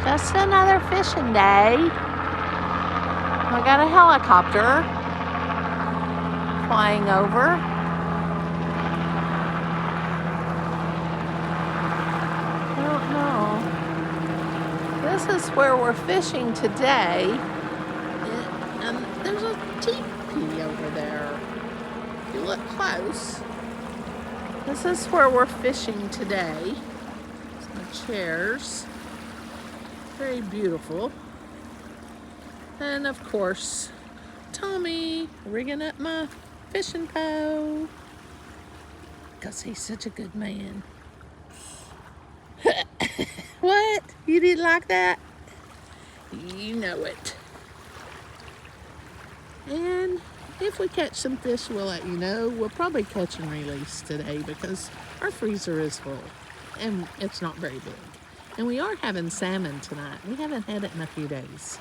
Just another fishing day. I got a helicopter flying over. I don't know. This is where we're fishing today. And there's a teepee over there. If you look close, this is where we're fishing today. Some chairs. Very beautiful. And of course, Tommy rigging up my fishing pole. Because he's such a good man. What? You didn't like that? You know it. And if we catch some fish, we'll let you know. We'll probably catch and release today because our freezer is full. And it's not very big. And we are having salmon tonight. We haven't had it in a few days.